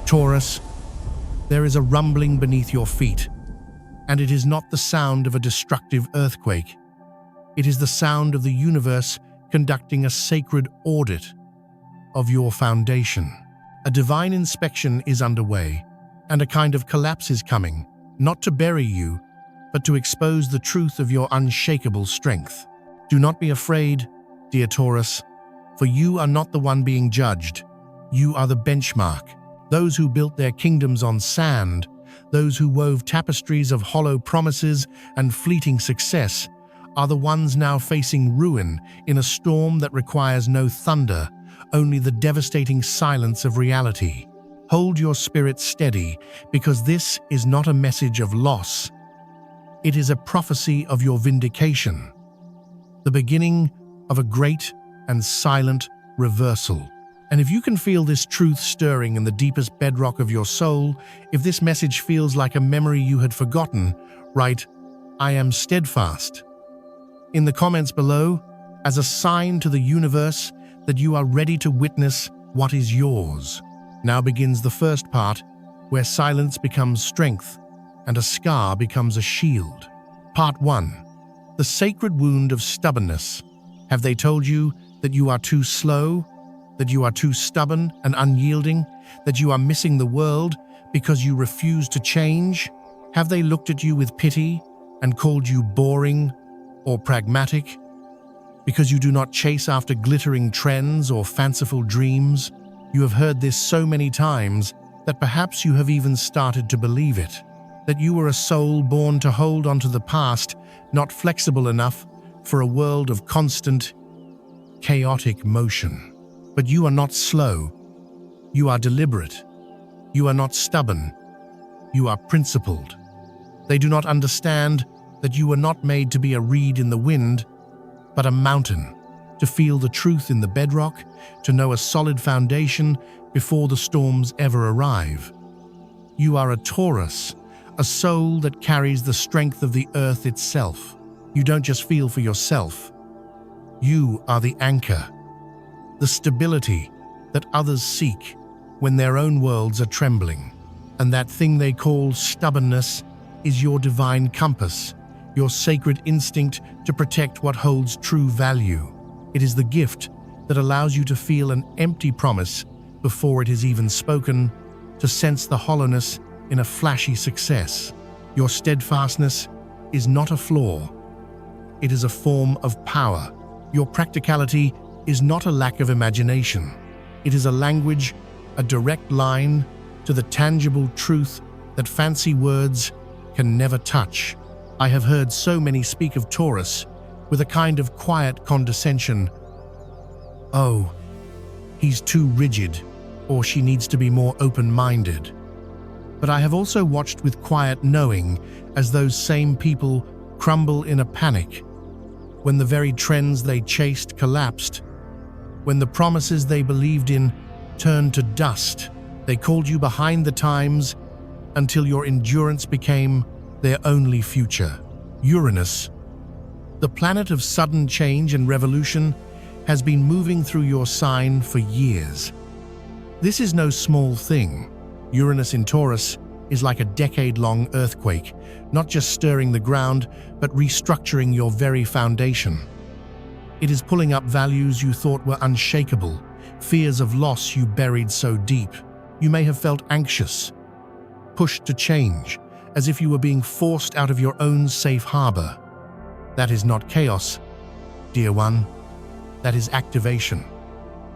Taurus, there is a rumbling beneath your feet, and it is not the sound of a destructive earthquake. It is the sound of the universe conducting a sacred audit of your foundation. A divine inspection is underway, and a kind of collapse is coming, not to bury you, but to expose the truth of your unshakable strength. Do not be afraid, dear Taurus, for you are not the one being judged. You are the benchmark. Those who built their kingdoms on sand, those who wove tapestries of hollow promises and fleeting success, are the ones now facing ruin in a storm that requires no thunder, only the devastating silence of reality. Hold your spirit steady, because this is not a message of loss. It is a prophecy of your vindication, the beginning of a great and silent reversal. And if you can feel this truth stirring in the deepest bedrock of your soul, if this message feels like a memory you had forgotten, write, "I am steadfast" in the comments below, as a sign to the universe that you are ready to witness what is yours. Now begins the first part, where silence becomes strength and a scar becomes a shield. Part 1. The sacred wound of stubbornness. Have they told you that you are too slow, that you are too stubborn and unyielding, that you are missing the world because you refuse to change? Have they looked at you with pity and called you boring or pragmatic because you do not chase after glittering trends or fanciful dreams? You have heard this so many times that perhaps you have even started to believe it, that you were a soul born to hold onto the past, not flexible enough for a world of constant, chaotic motion. But you are not slow. You are deliberate. You are not stubborn. You are principled. They do not understand that you were not made to be a reed in the wind, but a mountain, to feel the truth in the bedrock, to know a solid foundation before the storms ever arrive. You are a Taurus, a soul that carries the strength of the earth itself. You don't just feel for yourself. You are the anchor, the stability that others seek when their own worlds are trembling. And that thing they call stubbornness is your divine compass, your sacred instinct to protect what holds true value. It is the gift that allows you to feel an empty promise before it is even spoken, to sense the hollowness in a flashy success. Your steadfastness is not a flaw. It is a form of power. Your practicality is not a lack of imagination. It is a language, a direct line to the tangible truth that fancy words can never touch. I have heard so many speak of Taurus with a kind of quiet condescension. Oh, he's too rigid, or she needs to be more open-minded. But I have also watched with quiet knowing as those same people crumble in a panic, when the very trends they chased collapsed, when the promises they believed in turned to dust. They called you behind the times until your endurance became their only future. Uranus, the planet of sudden change and revolution, has been moving through your sign for years. This is no small thing. Uranus in Taurus is like a decade-long earthquake, not just stirring the ground, but restructuring your very foundation. It is pulling up values you thought were unshakable, fears of loss you buried so deep. You may have felt anxious, pushed to change, as if you were being forced out of your own safe harbor. That is not chaos, dear one. That is activation.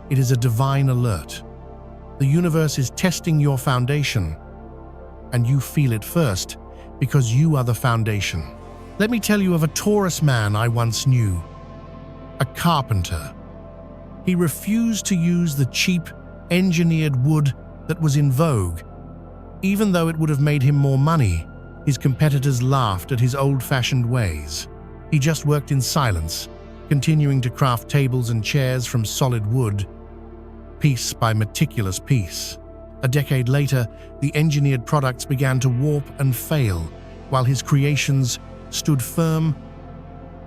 It is a divine alert. The universe is testing your foundation, and you feel it first because you are the foundation. Let me tell you of a Taurus man I once knew, a carpenter. He refused to use the cheap, engineered wood that was in vogue, even though it would have made him more money. His competitors laughed at his old-fashioned ways. He just worked in silence, continuing to craft tables and chairs from solid wood, piece by meticulous piece. A decade later, the engineered products began to warp and fail, while his creations stood firm,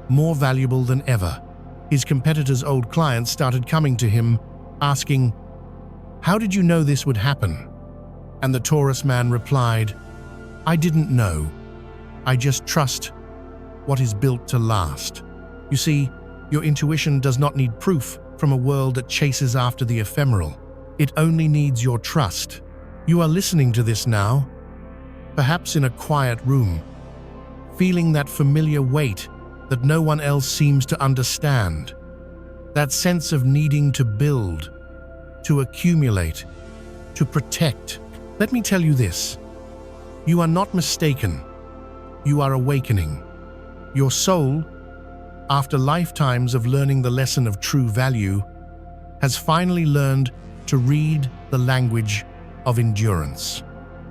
more valuable than ever. His competitors' old clients started coming to him, asking, "How did you know this would happen?" And the Taurus man replied, "I didn't know. I just trust what is built to last." You see, your intuition does not need proof from a world that chases after the ephemeral. It only needs your trust. You are listening to this now, perhaps in a quiet room, feeling that familiar weight that no one else seems to understand. That sense of needing to build, to accumulate, to protect. Let me tell you this. You are not mistaken. You are awakening. Your soul, after lifetimes of learning the lesson of true value, has finally learned to read the language of endurance.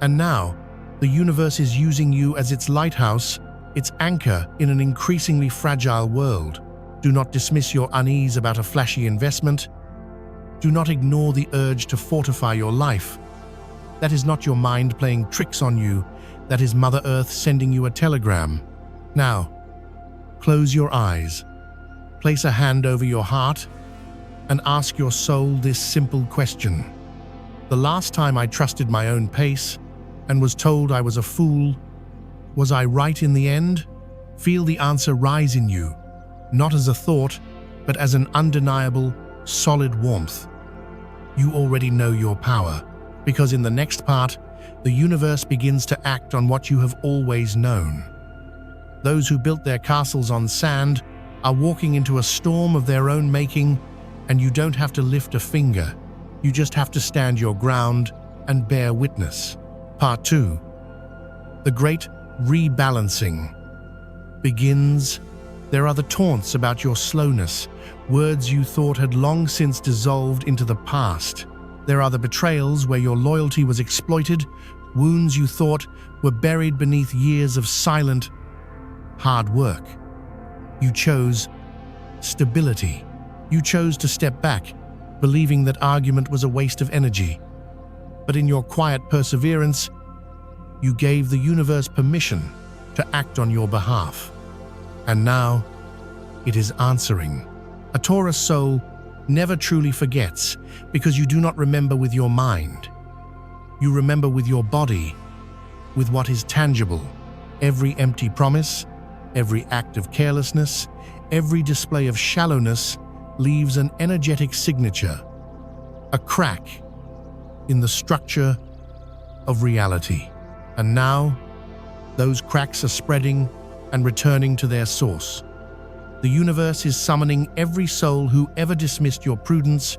And now, the universe is using you as its lighthouse, its anchor in an increasingly fragile world. Do not dismiss your unease about a flashy investment. Do not ignore the urge to fortify your life. That is not your mind playing tricks on you. That is Mother Earth sending you a telegram. Now, close your eyes, place a hand over your heart, and ask your soul this simple question. The last time I trusted my own pace and was told I was a fool, was I right in the end? Feel the answer rise in you, not as a thought, but as an undeniable, solid warmth. You already know your power, because in the next part, the universe begins to act on what you have always known. Those who built their castles on sand are walking into a storm of their own making, and you don't have to lift a finger. You just have to stand your ground and bear witness. Part 2. The Great Rebalancing begins. There are the taunts about your slowness, words you thought had long since dissolved into the past. There are the betrayals where your loyalty was exploited, wounds you thought were buried beneath years of silent, hard work. You chose stability. You chose to step back, believing that argument was a waste of energy. But in your quiet perseverance, you gave the universe permission to act on your behalf. And now, it is answering. A Taurus soul never truly forgets, because you do not remember with your mind. You remember with your body, with what is tangible. Every empty promise, every act of carelessness, every display of shallowness leaves an energetic signature, a crack in the structure of reality. And now, those cracks are spreading and returning to their source. The universe is summoning every soul who ever dismissed your prudence,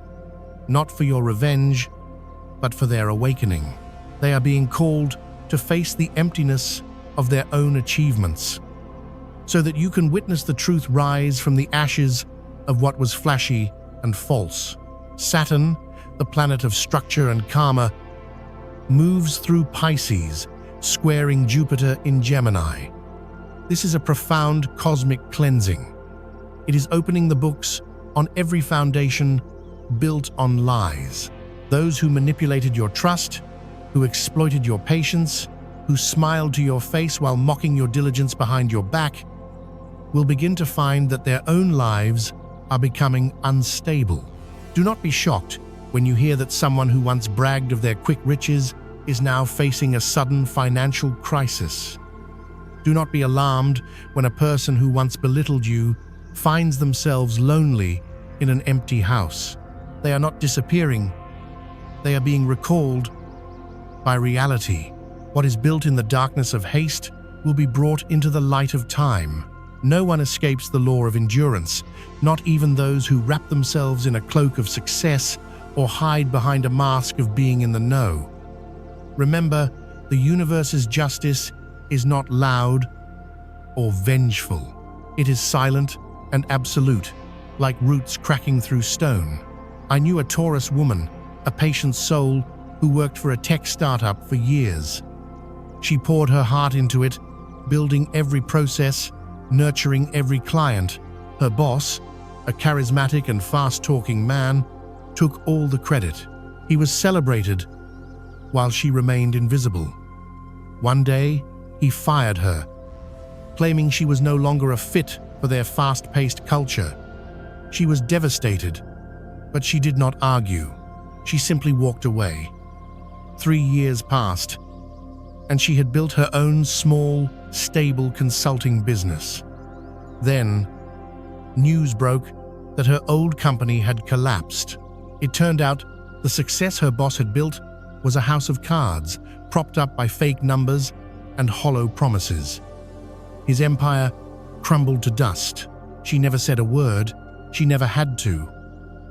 not for your revenge, but for their awakening. They are being called to face the emptiness of their own achievements, so that you can witness the truth rise from the ashes of what was flashy and false. Saturn, the planet of structure and karma, moves through Pisces, squaring Jupiter in Gemini. This is a profound cosmic cleansing. It is opening the books on every foundation built on lies. Those who manipulated your trust, who exploited your patience, who smiled to your face while mocking your diligence behind your back, will begin to find that their own lives are becoming unstable. Do not be shocked when you hear that someone who once bragged of their quick riches is now facing a sudden financial crisis. Do not be alarmed when a person who once belittled you finds themselves lonely in an empty house. They are not disappearing. They are being recalled by reality. What is built in the darkness of haste will be brought into the light of time. No one escapes the law of endurance, not even those who wrap themselves in a cloak of success or hide behind a mask of being in the know. Remember, the universe's justice is not loud or vengeful. It is silent and absolute, like roots cracking through stone. I knew a Taurus woman, a patient soul who worked for a tech startup for years. She poured her heart into it, building every process, nurturing every client. Her boss, a charismatic and fast-talking man, took all the credit. He was celebrated while she remained invisible. One day, he fired her, claiming she was no longer a fit for their fast-paced culture. She was devastated, but she did not argue. She simply walked away. 3 years passed, and she had built her own small, stable consulting business. Then, news broke that her old company had collapsed. It turned out the success her boss had built was a house of cards, propped up by fake numbers and hollow promises. His empire crumbled to dust. She never said a word. She never had to.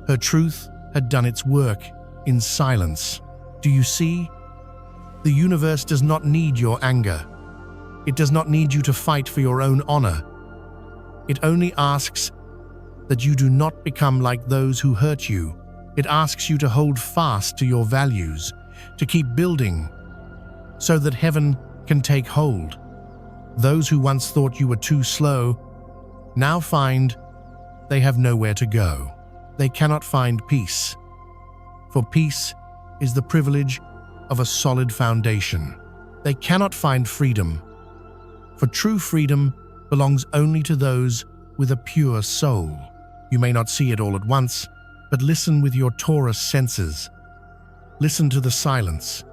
Her truth had done its work in silence. Do you see? The universe does not need your anger. It does not need you to fight for your own honor. It only asks that you do not become like those who hurt you. It asks you to hold fast to your values, to keep building, so that heaven can take hold. Those who once thought you were too slow now find they have nowhere to go. They cannot find peace, for peace is the privilege of a solid foundation. They cannot find freedom, for true freedom belongs only to those with a pure soul. You may not see it all at once, but listen with your Taurus senses. Listen to the silence.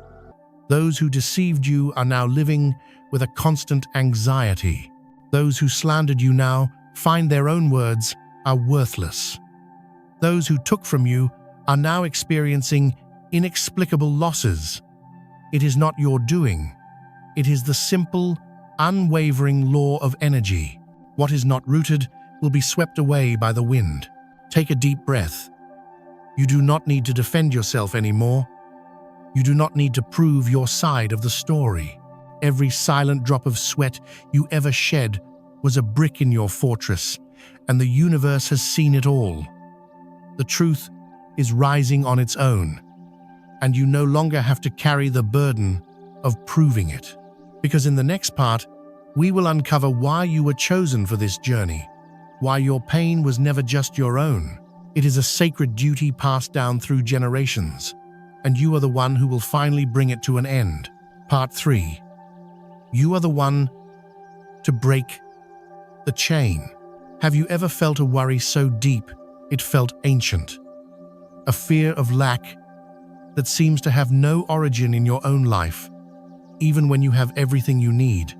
Those who deceived you are now living with a constant anxiety. Those who slandered you now find their own words are worthless. Those who took from you are now experiencing inexplicable losses. It is not your doing. It is the simple, unwavering law of energy. What is not rooted will be swept away by the wind. Take a deep breath. You do not need to defend yourself anymore. You do not need to prove your side of the story. Every silent drop of sweat you ever shed was a brick in your fortress, and the universe has seen it all. The truth is rising on its own, and you no longer have to carry the burden of proving it. Because in the next part, we will uncover why you were chosen for this journey, why your pain was never just your own. It is a sacred duty passed down through generations, and you are the one who will finally bring it to an end. Part 3. You are the one to break the chain. Have you ever felt a worry so deep it felt ancient? A fear of lack that seems to have no origin in your own life, even when you have everything you need.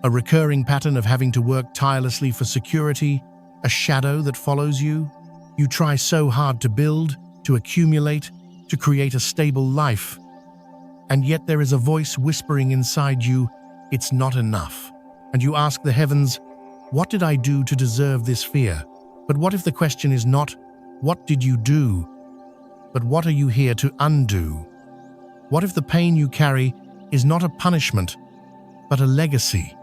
A recurring pattern of having to work tirelessly for security, a shadow that follows you. You try so hard to build, to accumulate, to create a stable life, and yet there is a voice whispering inside you, it's not enough. And you ask the heavens, what did I do to deserve this fear? But what if the question is not, what did you do, but what are you here to undo? What if the pain you carry is not a punishment, but a legacy,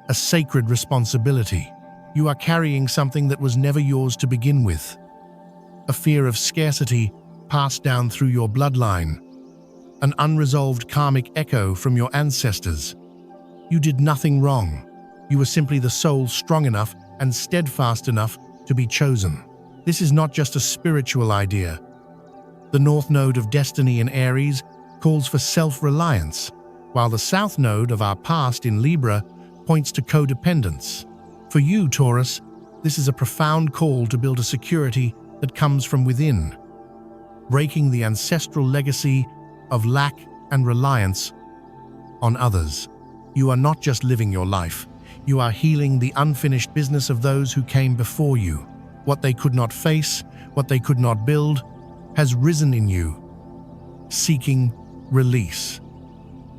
a sacred responsibility? You are carrying something that was never yours to begin with. A fear of scarcity passed down through your bloodline, an unresolved karmic echo from your ancestors. You did nothing wrong. You were simply the soul strong enough and steadfast enough to be chosen. This is not just a spiritual idea. The North Node of Destiny in Aries calls for self-reliance, while the South Node of our past in Libra points to codependence. For you, Taurus, this is a profound call to build a security that comes from within, breaking the ancestral legacy of lack and reliance on others. You are not just living your life, you are healing the unfinished business of those who came before you. What they could not face, what they could not build, has risen in you, seeking release.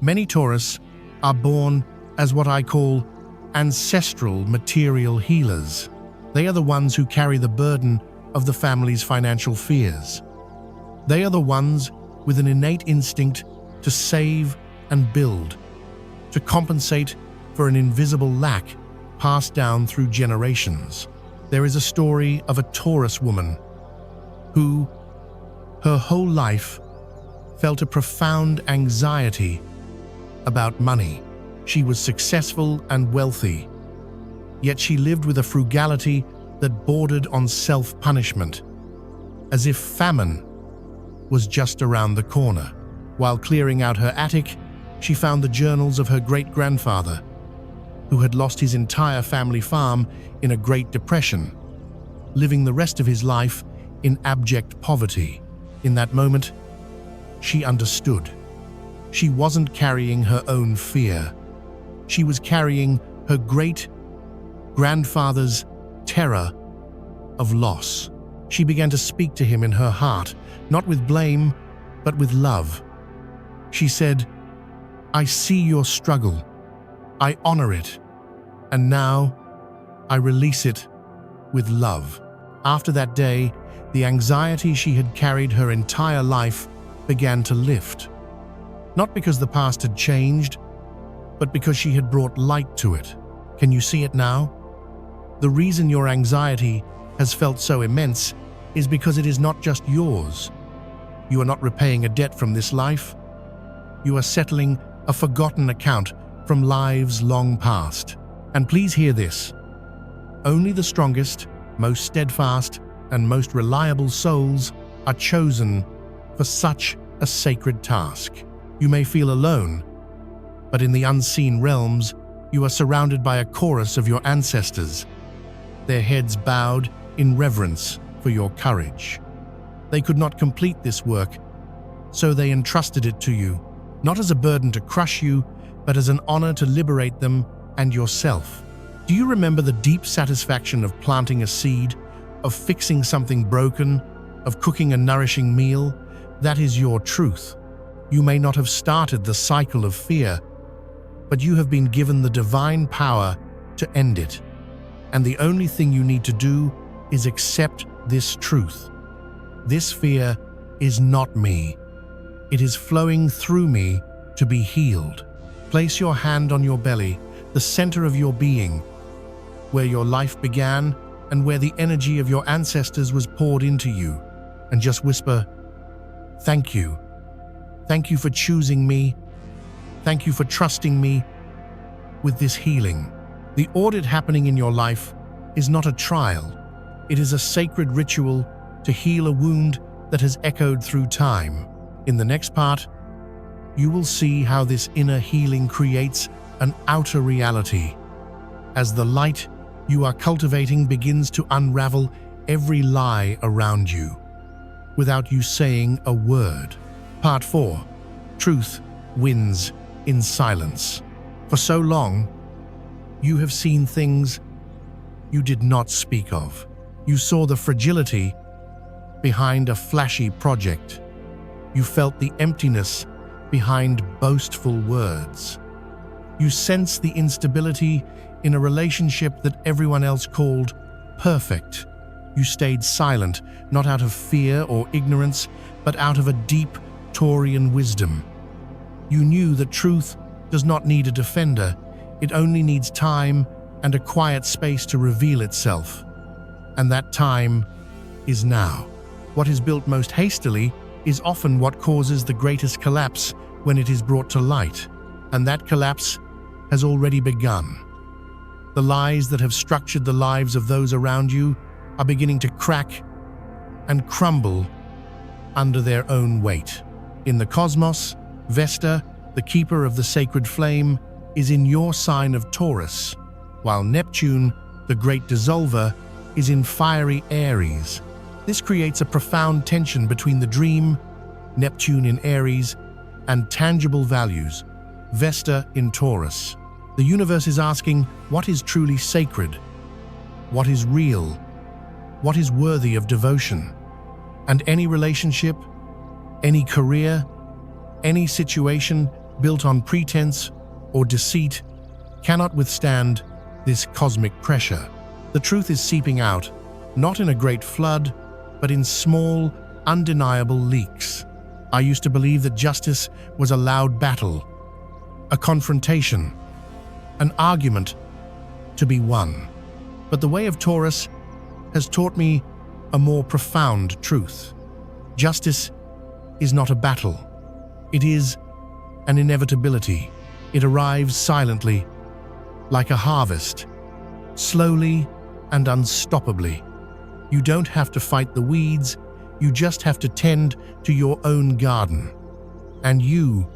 Many Taurus are born as what I call ancestral material healers. They are the ones who carry the burden of the family's financial fears. They are the ones with an innate instinct to save and build, to compensate for an invisible lack passed down through generations. There is a story of a Taurus woman who, her whole life, felt a profound anxiety about money. She was successful and wealthy, yet she lived with a frugality that bordered on self-punishment, as if famine was just around the corner. While clearing out her attic, she found the journals of her great-grandfather, who had lost his entire family farm in a Great Depression, living the rest of his life in abject poverty. In that moment, she understood. She wasn't carrying her own fear. She was carrying her great-grandfather's terror of loss. She began to speak to him in her heart, not with blame, but with love. She said, "I see your struggle. I honor it. And now I release it with love." After that day, the anxiety she had carried her entire life began to lift. Not because the past had changed, but because she had brought light to it. Can you see it now? The reason your anxiety has felt so immense is because it is not just yours. You are not repaying a debt from this life. You are settling a forgotten account from lives long past. And please hear this. Only the strongest, most steadfast, and most reliable souls are chosen for such a sacred task. You may feel alone, but in the unseen realms, you are surrounded by a chorus of your ancestors, their heads bowed in reverence for your courage. They could not complete this work, so they entrusted it to you, not as a burden to crush you, but as an honor to liberate them and yourself. Do you remember the deep satisfaction of planting a seed, of fixing something broken, of cooking a nourishing meal? That is your truth. You may not have started the cycle of fear, but you have been given the divine power to end it. And the only thing you need to do is accept this truth. This fear is not me. It is flowing through me to be healed. Place your hand on your belly, the center of your being, where your life began and where the energy of your ancestors was poured into you, and just whisper, "Thank you. Thank you for choosing me. Thank you for trusting me with this healing." The audit happening in your life is not a trial. It is a sacred ritual to heal a wound that has echoed through time. In the next part, you will see how this inner healing creates an outer reality, as the light you are cultivating begins to unravel every lie around you, without you saying a word. Part 4. Truth wins in silence. For so long, you have seen things you did not speak of. You saw the fragility behind a flashy project. You felt the emptiness behind boastful words. You sensed the instability in a relationship that everyone else called perfect. You stayed silent, not out of fear or ignorance, but out of a deep Taurian wisdom. You knew that truth does not need a defender. It only needs time and a quiet space to reveal itself. And that time is now. What is built most hastily is often what causes the greatest collapse when it is brought to light. And that collapse has already begun. The lies that have structured the lives of those around you are beginning to crack and crumble under their own weight. In the cosmos, Vesta, the keeper of the sacred flame, is in your sign of Taurus, while Neptune, the great dissolver, is in fiery Aries. This creates a profound tension between the dream, Neptune in Aries, and tangible values, Vesta in Taurus. The universe is asking, what is truly sacred? What is real? What is worthy of devotion? And any relationship, any career, any situation built on pretense or deceit cannot withstand this cosmic pressure. The truth is seeping out, not in a great flood, but in small, undeniable leaks. I used to believe that justice was a loud battle, a confrontation, an argument to be won. But the way of Taurus has taught me a more profound truth. Justice is not a battle. It is an inevitability. It arrives silently, like a harvest, slowly and unstoppably. You don't have to fight the weeds, you just have to tend to your own garden. And you,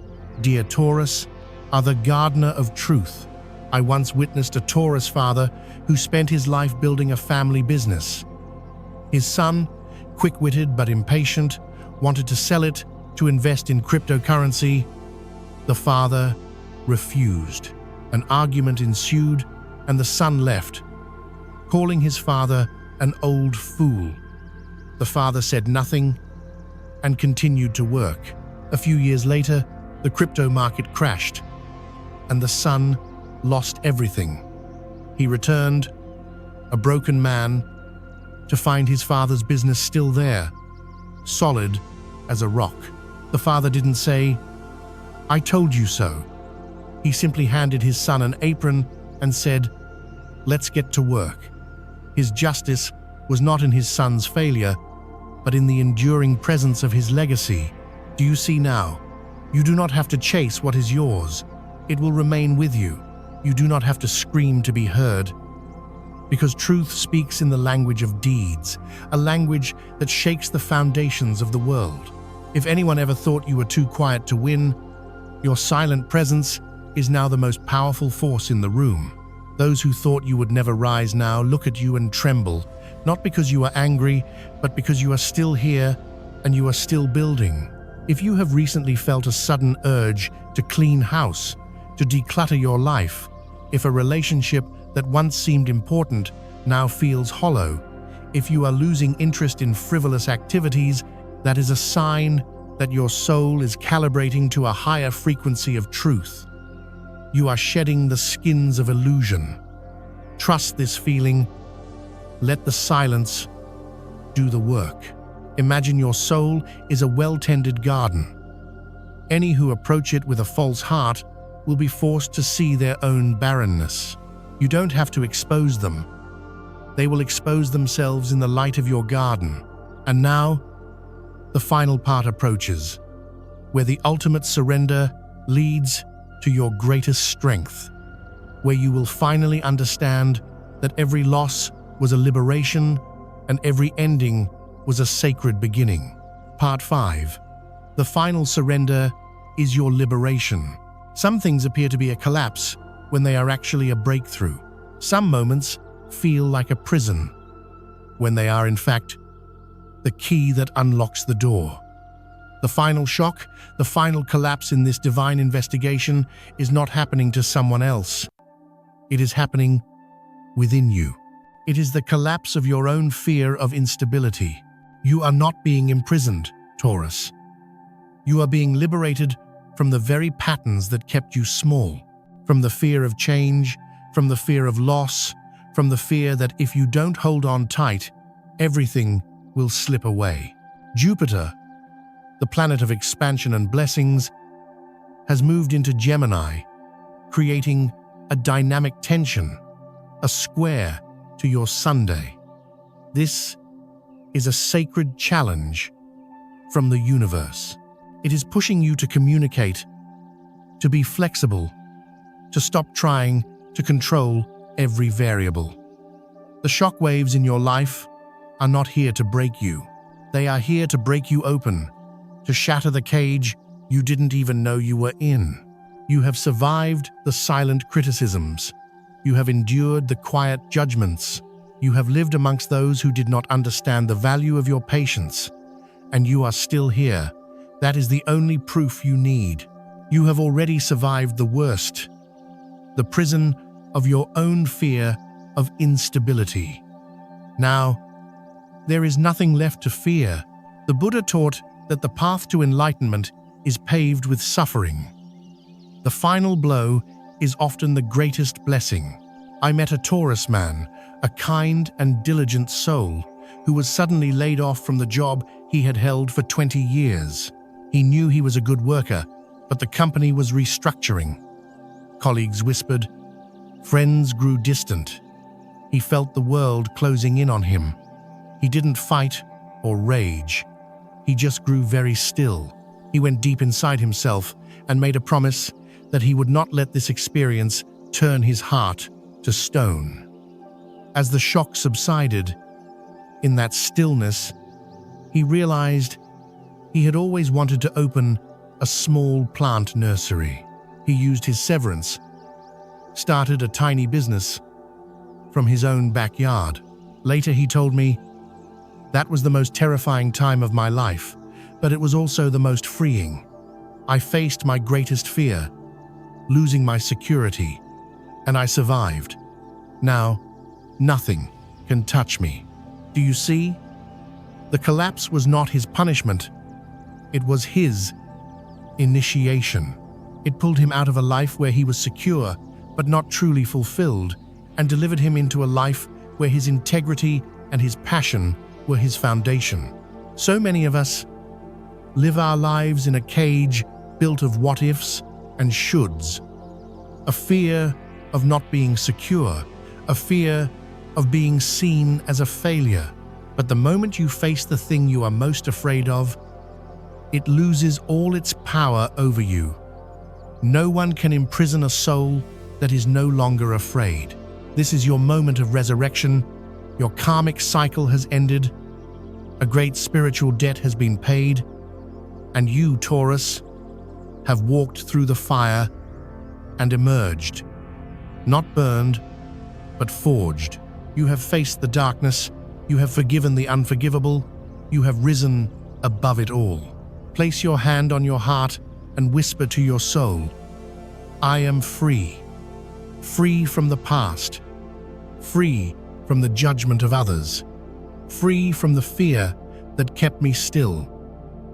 dear Taurus, are the gardener of truth. I once witnessed a Taurus father who spent his life building a family business. His son, quick-witted but impatient, wanted to sell it to invest in cryptocurrency, The father refused. An argument ensued, and the son left, calling his father an old fool. The father said nothing and continued to work. A few years later, the crypto market crashed, and the son lost everything. He returned, a broken man, to find his father's business still there, solid as a rock. The father didn't say, "I told you so." He simply handed his son an apron and said, "Let's get to work." His justice was not in his son's failure, but in the enduring presence of his legacy. Do you see now? You do not have to chase what is yours. It will remain with you. You do not have to scream to be heard, because truth speaks in the language of deeds, a language that shakes the foundations of the world. If anyone ever thought you were too quiet to win, your silent presence is now the most powerful force in the room. Those who thought you would never rise now look at you and tremble, not because you are angry, but because you are still here and you are still building. If you have recently felt a sudden urge to clean house, to declutter your life, if a relationship that once seemed important now feels hollow, if you are losing interest in frivolous activities, that is a sign that your soul is calibrating to a higher frequency of truth. You are shedding the skins of illusion. Trust this feeling. Let the silence do the work. Imagine your soul is a well-tended garden. Any who approach it with a false heart will be forced to see their own barrenness. You don't have to expose them. They will expose themselves in the light of your garden. And now, the final part approaches, where the ultimate surrender leads to your greatest strength, where you will finally understand that every loss was a liberation and every ending was a sacred beginning. Part 5. The final surrender is your liberation. Some things appear to be a collapse when they are actually a breakthrough. Some moments feel like a prison when they are, in fact, the key that unlocks the door. The final shock, the final collapse in this divine investigation is not happening to someone else. It is happening within you. It is the collapse of your own fear of instability. You are not being imprisoned, Taurus. You are being liberated from the very patterns that kept you small, from the fear of change, from the fear of loss, from the fear that if you don't hold on tight, everything will slip away. Jupiter, the planet of expansion and blessings, has moved into Gemini, creating a dynamic tension, a square to your Sunday. This is a sacred challenge from the universe. It is pushing you to communicate, to be flexible, to stop trying to control every variable. The shock waves in your life are not here to break you. They are here to break you open, to shatter the cage you didn't even know you were in. You have survived the silent criticisms. You have endured the quiet judgments. You have lived amongst those who did not understand the value of your patience. And you are still here. That is the only proof you need. You have already survived the worst, the prison of your own fear of instability. Now, there is nothing left to fear. The Buddha taught that the path to enlightenment is paved with suffering. The final blow is often the greatest blessing. I met a Taurus man, a kind and diligent soul, who was suddenly laid off from the job he had held for 20 years. He knew he was a good worker, but the company was restructuring. Colleagues whispered. Friends grew distant. He felt the world closing in on him. He didn't fight or rage. He just grew very still. He went deep inside himself and made a promise that he would not let this experience turn his heart to stone. As the shock subsided, in that stillness, he realized he had always wanted to open a small plant nursery. He used his severance, started a tiny business from his own backyard. Later, he told me, "That was the most terrifying time of my life, but it was also the most freeing. I faced my greatest fear, losing my security, and I survived. Now, nothing can touch me. Do you see? The collapse was not his punishment. It was his initiation. It pulled him out of a life where he was secure, but not truly fulfilled, and delivered him into a life where his integrity and his passion were his foundation. So many of us live our lives in a cage built of what-ifs and shoulds. A fear of not being secure, a fear of being seen as a failure. But the moment you face the thing you are most afraid of, it loses all its power over you. No one can imprison a soul that is no longer afraid. This is your moment of resurrection. Your karmic cycle has ended. A great spiritual debt has been paid. And you, Taurus, have walked through the fire and emerged. Not burned, but forged. You have faced the darkness. You have forgiven the unforgivable. You have risen above it all. Place your hand on your heart and whisper to your soul, I am free. Free from the past. Free from the judgment of others. Free from the fear that kept me still.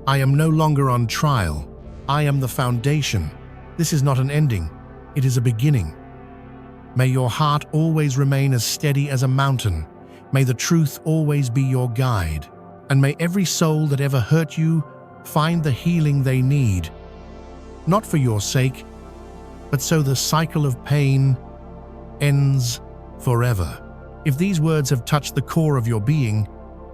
I am no longer on trial. I am the foundation. This is not an ending. It is a beginning. May your heart always remain as steady as a mountain. May the truth always be your guide. And may every soul that ever hurt you find the healing they need. Not for your sake, but so the cycle of pain ends forever. If these words have touched the core of your being,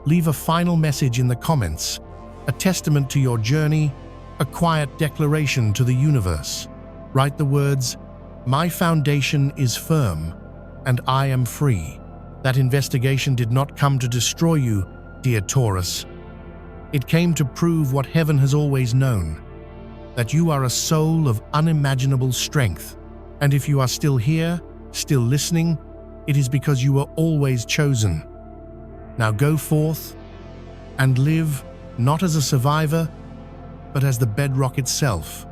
leave a final message in the comments, a testament to your journey, a quiet declaration to the universe. Write the words, my foundation is firm, and I am free. That investigation did not come to destroy you, dear Taurus. It came to prove what heaven has always known, that you are a soul of unimaginable strength. And if you are still here, still listening, it is because you were always chosen. Now go forth and live not as a survivor, but as the bedrock itself.